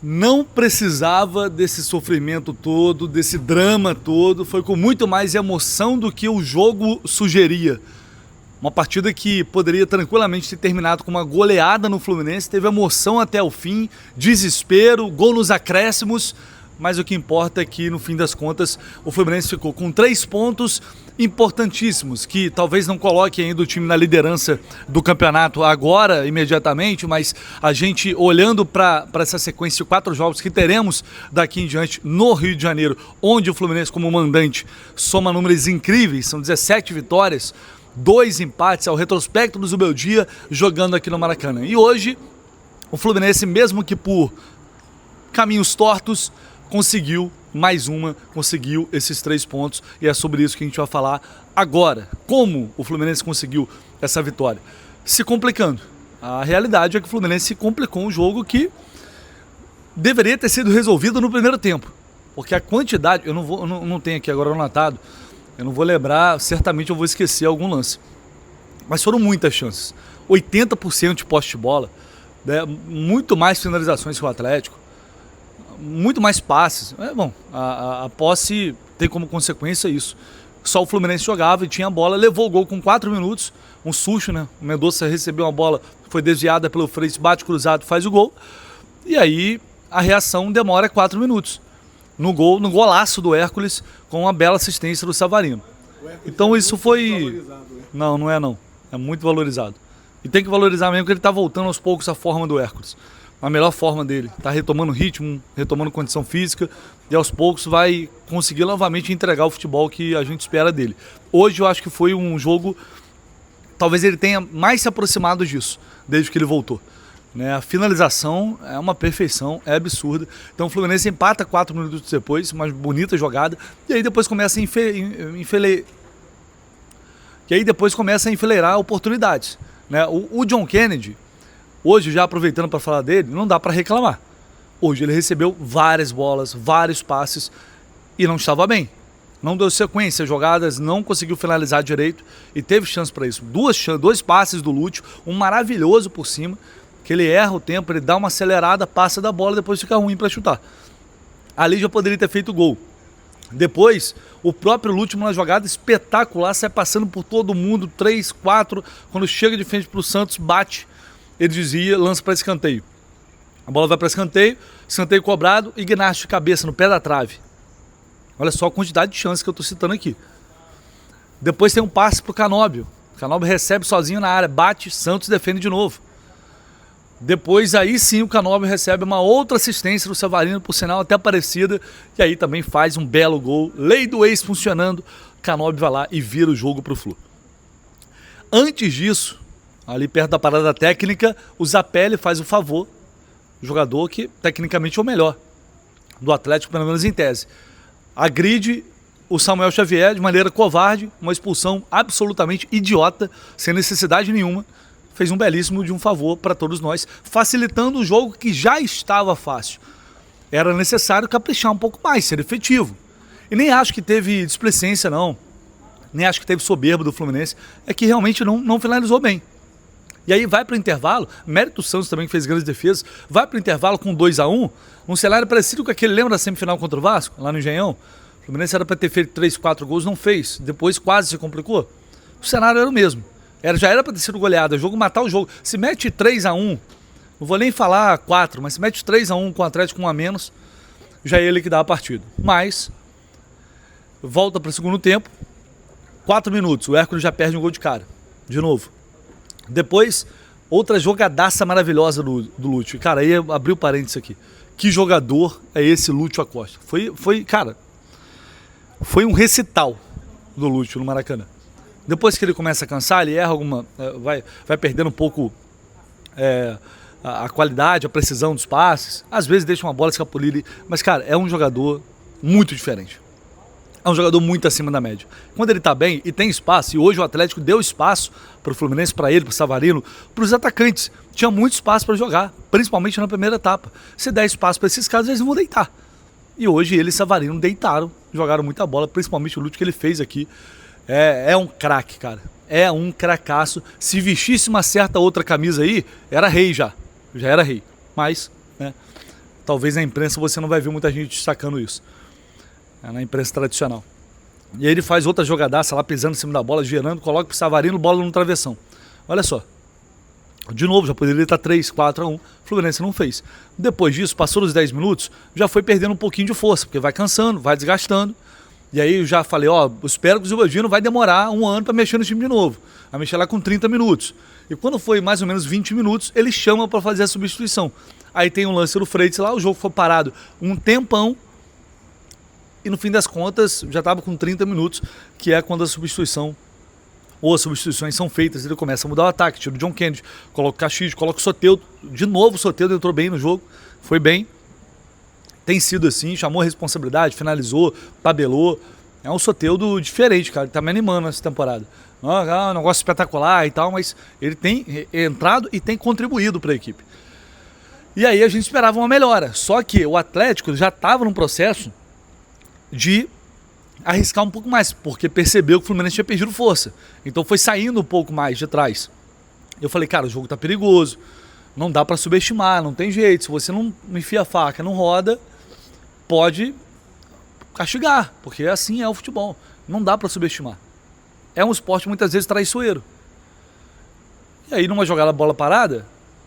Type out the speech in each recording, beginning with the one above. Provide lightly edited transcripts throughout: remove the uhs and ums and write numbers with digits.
Não precisava desse sofrimento todo, desse drama todo. Foi com muito mais emoção do que o jogo sugeria. Uma partida que poderia tranquilamente ter terminado com uma goleada no Fluminense. Teve emoção até o fim, desespero, gol nos acréscimos. Mas o que importa é que, no fim das contas, o Fluminense ficou com 3 pontos importantíssimos, que talvez não coloque ainda o time na liderança do campeonato agora, imediatamente, mas a gente olhando para essa sequência de 4 jogos que teremos daqui em diante no Rio de Janeiro, onde o Fluminense, como mandante, soma números incríveis, são 17 vitórias, 2 empates, ao retrospecto do Zubeldia, jogando aqui no Maracanã. E hoje, o Fluminense, mesmo que por caminhos tortos, conseguiu conseguiu esses 3 pontos, e é sobre isso que a gente vai falar agora. Como o Fluminense conseguiu essa vitória? Se complicando. A realidade é que o Fluminense se complicou um jogo que deveria ter sido resolvido no primeiro tempo, porque a quantidade, eu não tenho aqui agora anotado, eu não vou lembrar, certamente eu vou esquecer algum lance, mas foram muitas chances, 80% de posse de bola, né? Muito mais finalizações que o Atlético, muito mais passes. A posse tem como consequência isso. Só o Fluminense jogava e tinha a bola, levou o gol com 4 minutos, um susto, né? O Mendonça recebeu uma bola, foi desviada pelo Freitas, bate cruzado, faz o gol. E aí a reação demora 4 minutos. No golaço do Hércules, com uma bela assistência do Savarino. Então isso foi... Não é não. É muito valorizado. E tem que valorizar mesmo, porque ele está voltando aos poucos à forma do Hércules. A melhor forma dele, está retomando ritmo, retomando condição física, e aos poucos vai conseguir novamente entregar o futebol que a gente espera dele. Hoje eu acho que foi um jogo, talvez ele tenha mais se aproximado disso, desde que ele voltou. Né? A finalização é uma perfeição, é absurda. Então o Fluminense empata 4 minutos depois, uma bonita jogada, e aí depois começa a enfileirar oportunidades. Né? O John Kennedy, hoje, já aproveitando para falar dele, não dá para reclamar. Hoje ele recebeu várias bolas, vários passes e não estava bem. Não deu sequência, jogadas, não conseguiu finalizar direito e teve chance para isso. 2 passes do Lúcio, um maravilhoso por cima, que ele erra o tempo, ele dá uma acelerada, passa da bola e depois fica ruim para chutar. Ali já poderia ter feito gol. Depois, o próprio Lúcio, na jogada espetacular, sai passando por todo mundo, 3, 4, quando chega de frente para o Santos, bate. Ele dizia, lança para escanteio. A bola vai para escanteio cobrado, Ignacio de cabeça no pé da trave. Olha só a quantidade de chances que eu estou citando aqui. Depois tem um passe para o Canóbio. O Canóbio recebe sozinho na área, bate, Santos defende de novo. Depois aí sim o Canóbio recebe uma outra assistência do Savarino, por sinal até parecida, e aí também faz um belo gol. Lei do ex funcionando, Canóbio vai lá e vira o jogo para o Flu. Antes disso, ali perto da parada técnica, o Zapelli faz o favor, o jogador que tecnicamente é o melhor do Atlético, pelo menos em tese. Agride o Samuel Xavier de maneira covarde, uma expulsão absolutamente idiota, sem necessidade nenhuma. Fez um belíssimo de um favor para todos nós, facilitando o jogo que já estava fácil. Era necessário caprichar um pouco mais, ser efetivo. E nem acho que teve displicência, não. Nem acho que teve soberba do Fluminense. É que realmente não finalizou bem. E aí vai para o intervalo, mérito do Santos também, que fez grandes defesas, vai para o intervalo com 2-1, um cenário parecido com aquele, lembra da semifinal contra o Vasco, lá no Engenhão? O Fluminense era para ter feito 3, 4 gols, não fez, depois quase se complicou. O cenário era o mesmo, já era para ter sido goleada, o jogo matar o jogo. Se mete 3-1, não vou nem falar 4, mas se mete 3-1 com o Atlético com 1 a menos, já é ele que dá a partida. Mas, volta para o segundo tempo, 4 minutos, o Hércules já perde um gol de cara, de novo. Depois, outra jogadaça maravilhosa do Lúcio. Cara, aí abriu parênteses aqui. Que jogador é esse Lúcio Acosta? Cara, foi um recital do Lúcio no Maracanã. Depois que ele começa a cansar, ele erra vai perdendo um pouco a qualidade, a precisão dos passes. Às vezes deixa uma bola escapulir. Mas, cara, é um jogador muito diferente. É um jogador muito acima da média. Quando ele tá bem e tem espaço, e hoje o Atlético deu espaço para o Fluminense, para ele, para o Savarino, para os atacantes. Tinha muito espaço para jogar, principalmente na primeira etapa. Se der espaço para esses caras, eles vão deitar. E hoje ele e Savarino deitaram, jogaram muita bola, principalmente o Lúcio que ele fez aqui. É um craque, cara. É um cracaço. Se vestisse uma certa outra camisa aí, era rei já. Já era rei. Mas, né, talvez na imprensa você não vai ver muita gente destacando isso. Na imprensa tradicional. E aí ele faz outra jogadaça lá, pisando em cima da bola, girando, coloca pro Savarino, bola no travessão. Olha só. De novo, já poderia estar 3-4-1, o Fluminense não fez. Depois disso, passou os 10 minutos, já foi perdendo um pouquinho de força, porque vai cansando, vai desgastando. E aí eu já falei, espero que o Zimbaldino vai demorar um ano para mexer no time de novo. Vai mexer lá com 30 minutos. E quando foi mais ou menos 20 minutos, ele chama para fazer a substituição. Aí tem um lance do Freitas lá, o jogo foi parado um tempão, e no fim das contas já estava com 30 minutos, que é quando a substituição ou as substituições são feitas, ele começa a mudar o ataque, tira o John Kennedy, coloca o Caxias, coloca o Soteldo, de novo o Soteldo entrou bem no jogo, foi bem, tem sido assim, chamou a responsabilidade, finalizou, tabelou, é um Soteldo diferente, cara, ele tá me animando essa temporada, um negócio espetacular e tal, mas ele tem entrado e tem contribuído para a equipe. E aí a gente esperava uma melhora, só que o Atlético já estava num processo de arriscar um pouco mais, porque percebeu que o Fluminense tinha perdido força. Então foi saindo um pouco mais de trás. Eu falei, cara, o jogo tá perigoso, não dá pra subestimar, não tem jeito. Se você não enfia a faca, não roda, pode castigar, porque assim é o futebol. Não dá pra subestimar. É um esporte muitas vezes traiçoeiro. E aí numa jogada bola parada,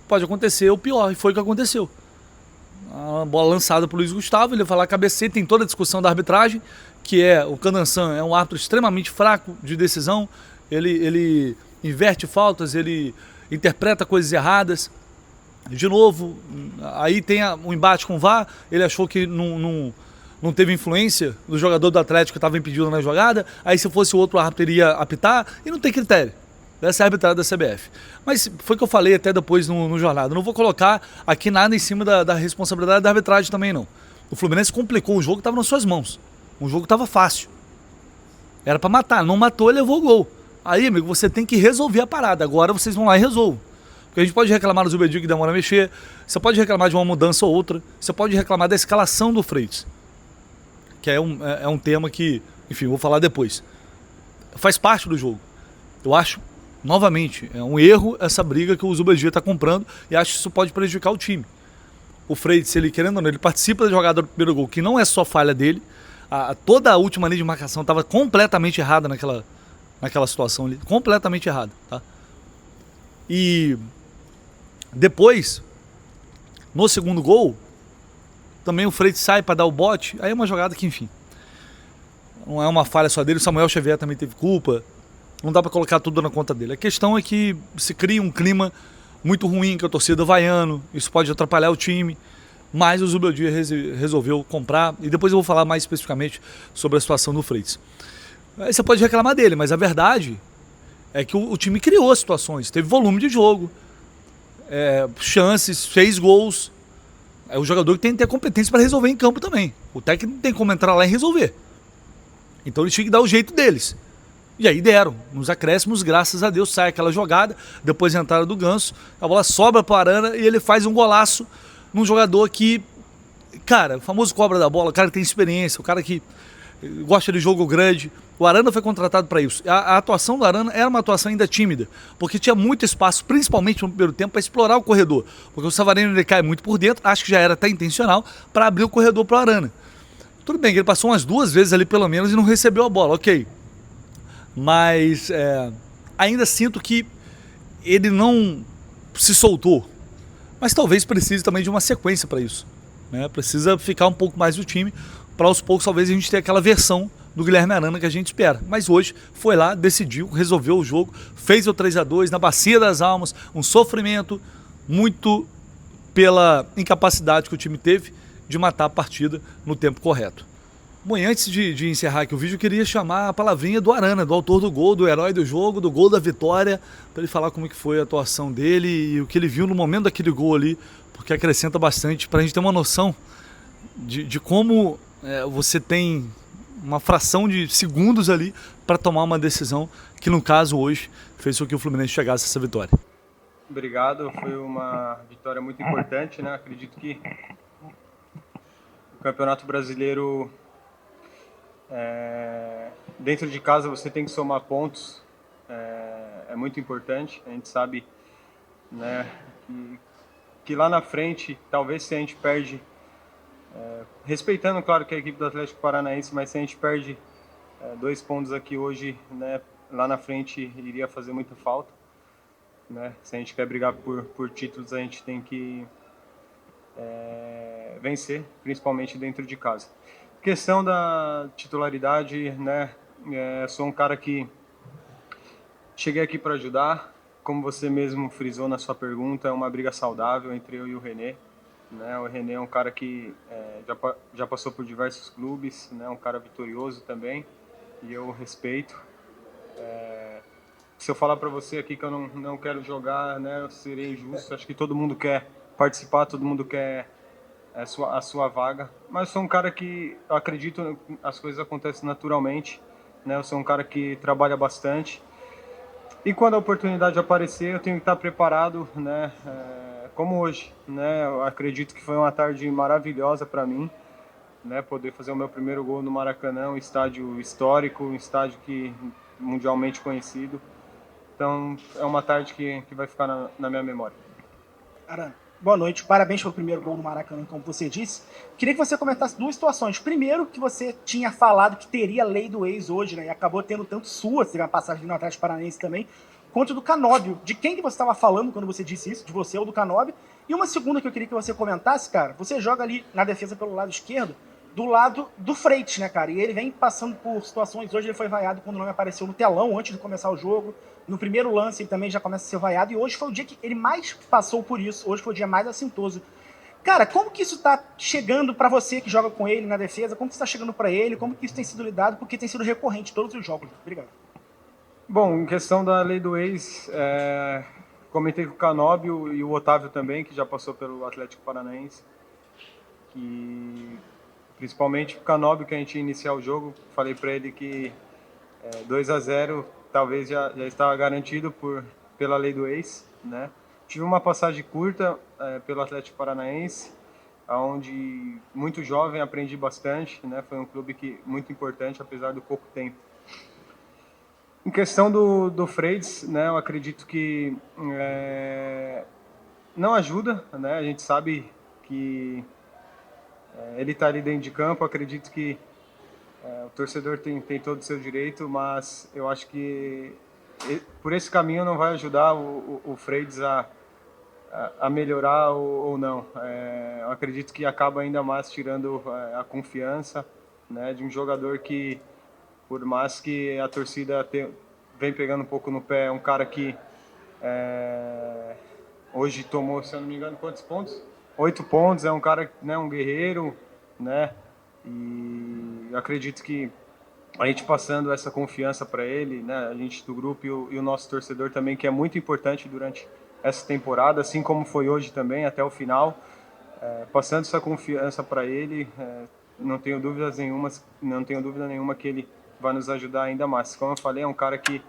pode acontecer o pior, e foi o que aconteceu. A bola lançada pro Luiz Gustavo, ele vai lá cabeceia, tem toda a discussão da arbitragem, que é o Candansan é um árbitro extremamente fraco de decisão, ele inverte faltas, ele interpreta coisas erradas. De novo, aí tem um embate com o VAR, ele achou que não teve influência do jogador do Atlético que estava impedido na jogada, aí se fosse o outro árbitro ele ia apitar, e não tem critério. Essa é a arbitragem da CBF. Mas foi o que eu falei até depois no jornal. Eu não vou colocar aqui nada em cima da responsabilidade da arbitragem também, não. O Fluminense complicou o jogo que estava nas suas mãos. O jogo estava fácil. Era para matar. Não matou, levou o gol. Aí, amigo, você tem que resolver a parada. Agora vocês vão lá e resolvam. Porque a gente pode reclamar do Zimbaldino que demora a mexer. Você pode reclamar de uma mudança ou outra. Você pode reclamar da escalação do Freitas. Que é um tema que, enfim, vou falar depois. Faz parte do jogo. Eu acho, novamente, é um erro essa briga que o Zimbaldino está comprando e acho que isso pode prejudicar o time. O Freitas, ele querendo ou não, ele participa da jogada do primeiro gol, que não é só falha dele. Toda a última linha de marcação estava completamente errada naquela situação ali. Completamente errada, tá? E depois, no segundo gol, também o Freitas sai para dar o bote. Aí é uma jogada que, enfim, não é uma falha só dele. O Samuel Xavier também teve culpa. Não dá para colocar tudo na conta dele. A questão é que se cria um clima muito ruim com a torcida vaiando. Isso pode atrapalhar o time. Mas o Zimbaldino resolveu comprar. E depois eu vou falar mais especificamente sobre a situação do Freitas. Aí você pode reclamar dele, mas a verdade é que o time criou situações. Teve volume de jogo, chances, fez gols. É o jogador que tem que ter competência para resolver em campo também. O técnico tem como entrar lá e resolver. Então eles tinham que dar o jeito deles. E aí deram. Nos acréscimos, graças a Deus, sai aquela jogada. Depois da entrada do Ganso, a bola sobra para o Arana e ele faz um golaço num jogador que, cara, o famoso cobra da bola, o cara que tem experiência, o cara que gosta de jogo grande. O Arana foi contratado para isso. A atuação do Arana era uma atuação ainda tímida, porque tinha muito espaço, principalmente no primeiro tempo, para explorar o corredor. Porque o Savarino ele cai muito por dentro, acho que já era até intencional, para abrir o corredor para o Arana. Tudo bem que ele passou umas 2 vezes ali pelo menos e não recebeu a bola, ok. Mas ainda sinto que ele não se soltou. Mas talvez precise também de uma sequência para isso, né? Precisa ficar um pouco mais do time, para aos poucos talvez a gente tenha aquela versão do Guilherme Arana que a gente espera. Mas hoje foi lá, decidiu, resolveu o jogo, fez o 3-2 na Bacia das Almas, um sofrimento muito pela incapacidade que o time teve de matar a partida no tempo correto. Bom, e antes de encerrar aqui o vídeo, eu queria chamar a palavrinha do Arana, do autor do gol, do herói do jogo, do gol da vitória, para ele falar como que foi a atuação dele e o que ele viu no momento daquele gol ali, porque acrescenta bastante para a gente ter uma noção de como você tem uma fração de segundos ali para tomar uma decisão que, no caso, hoje, fez com que o Fluminense chegasse a essa vitória. Obrigado, foi uma vitória muito importante, né? Acredito que o Campeonato Brasileiro, dentro de casa você tem que somar pontos, é muito importante. A gente sabe, né, que lá na frente, talvez se a gente perde Respeitando, claro, que a equipe do Atlético Paranaense, mas se a gente perde 2 pontos aqui hoje, né, lá na frente iria fazer muita falta, né? Se a gente quer brigar por títulos, a gente tem que vencer, principalmente dentro de casa. Questão da titularidade, né? Sou um cara que cheguei aqui para ajudar. Como você mesmo frisou na sua pergunta, é uma briga saudável entre eu e o René. Né? O René é um cara que já passou por diversos clubes, né? Um cara vitorioso também, e eu respeito. Se eu falar para você aqui que eu não quero jogar, né, eu serei injusto. Acho que todo mundo quer participar, todo mundo quer a sua vaga. Mas eu sou um cara que eu acredito as coisas acontecem naturalmente. Né? Eu sou um cara que trabalha bastante. E quando a oportunidade aparecer, eu tenho que estar preparado, né? Como hoje, né? Eu acredito que foi uma tarde maravilhosa para mim, né? Poder fazer o meu primeiro gol no Maracanã, um estádio histórico, um estádio que mundialmente conhecido. Então, é uma tarde que vai ficar na minha memória. Cara, boa noite. Parabéns pelo primeiro gol no Maracanã, como você disse. Queria que você comentasse duas situações. Primeiro, que você tinha falado que teria lei do ex hoje, né? E acabou tendo tanto sua, teve uma passagem no Atlético Paranaense também, quanto do Canóbio. De quem que você estava falando quando você disse isso? De você ou do Canóbio? E uma segunda que eu queria que você comentasse, cara. Você joga ali na defesa pelo lado esquerdo, do lado do Freitas, né, cara? E ele vem passando por situações. Hoje ele foi vaiado quando o nome apareceu no telão antes de começar o jogo. No primeiro lance ele também já começa a ser vaiado. E hoje foi o dia que ele mais passou por isso. Hoje foi o dia mais assintoso. Cara, como que isso tá chegando pra você que joga com ele na defesa? Como que isso tá chegando pra ele? Como que isso tem sido lidado? Porque tem sido recorrente todos os jogos. Obrigado. Bom, em questão da lei do ex, comentei com o Canóbio e o Otávio também, que já passou pelo Atlético Paranaense. Que principalmente o Canóbio, que a gente ia iniciar o jogo, falei para ele que 2-0 talvez já estava garantido pela lei do ex, né? Tive uma passagem curta pelo Atlético Paranaense, onde muito jovem, aprendi bastante, né? Foi um clube muito importante, apesar do pouco tempo. Em questão do Freitas, né? Eu acredito que não ajuda, né? A gente sabe que ele está ali dentro de campo. Acredito que o torcedor tem todo o seu direito, mas eu acho que por esse caminho não vai ajudar o Freitas a melhorar ou não. Eu acredito que acaba ainda mais tirando a confiança, né, de um jogador que, por mais que a torcida vem pegando um pouco no pé, é um cara que hoje tomou, se eu não me engano, quantos pontos? 8 pontos, é um cara, né, um guerreiro, né? E eu acredito que a gente passando essa confiança para ele, né, a gente do grupo e o nosso torcedor também, que é muito importante durante essa temporada, assim como foi hoje também, até o final, passando essa confiança para ele, não tenho dúvida nenhuma que ele vai nos ajudar ainda mais. Como eu falei, é um cara que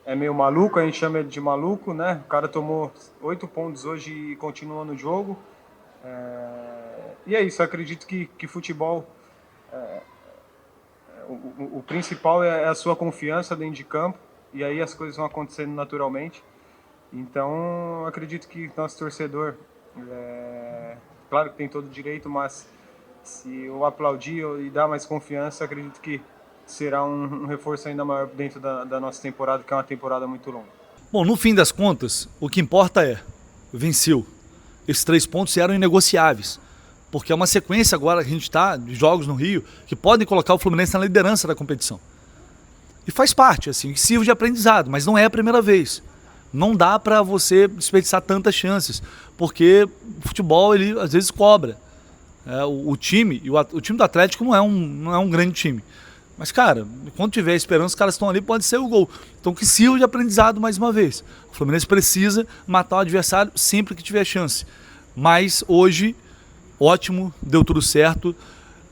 é meio maluco, a gente chama ele de maluco, né? O cara tomou 8 pontos hoje e continua no jogo. E é isso, eu acredito que futebol, o principal é a sua confiança dentro de campo, e aí as coisas vão acontecendo naturalmente. Então, eu acredito que nosso torcedor, claro que tem todo o direito, mas se eu aplaudir e dar mais confiança, acredito que será um reforço ainda maior dentro da nossa temporada, que é uma temporada muito longa. Bom, no fim das contas, o que importa venceu. Esses 3 pontos eram inegociáveis, porque é uma sequência agora que a gente está de jogos no Rio que podem colocar o Fluminense na liderança da competição. E faz parte, assim, que sirva de aprendizado, mas não é a primeira vez. Não dá para você desperdiçar tantas chances, porque o futebol, ele às vezes cobra. O time do Atlético não é um grande time. Mas, cara, quando tiver esperança, os caras estão ali, pode ser o gol. Então que sirva de aprendizado mais uma vez. O Fluminense precisa matar o adversário sempre que tiver chance. Mas hoje, ótimo, deu tudo certo.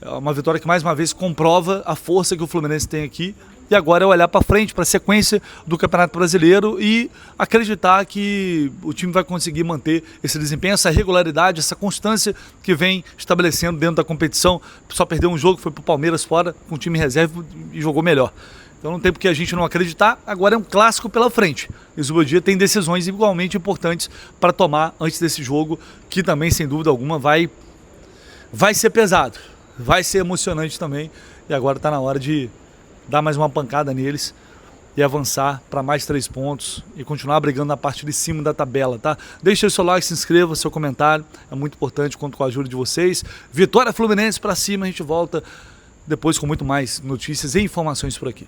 É uma vitória que mais uma vez comprova a força que o Fluminense tem aqui. E agora é olhar para frente, para a sequência do Campeonato Brasileiro e acreditar que o time vai conseguir manter esse desempenho, essa regularidade, essa constância que vem estabelecendo dentro da competição. Só perdeu um jogo, foi para o Palmeiras fora, com o time reserva e jogou melhor. Então não tem por que a gente não acreditar. Agora é um clássico pela frente. E o Zubodia tem decisões igualmente importantes para tomar antes desse jogo, que também, sem dúvida alguma, vai vai ser pesado, vai ser emocionante também. E agora está na hora de dar mais uma pancada neles e avançar para mais 3 pontos e continuar brigando na parte de cima da tabela, tá? Deixa o seu like, se inscreva, seu comentário, é muito importante, conto com a ajuda de vocês. Vitória Fluminense para cima, a gente volta depois com muito mais notícias e informações por aqui.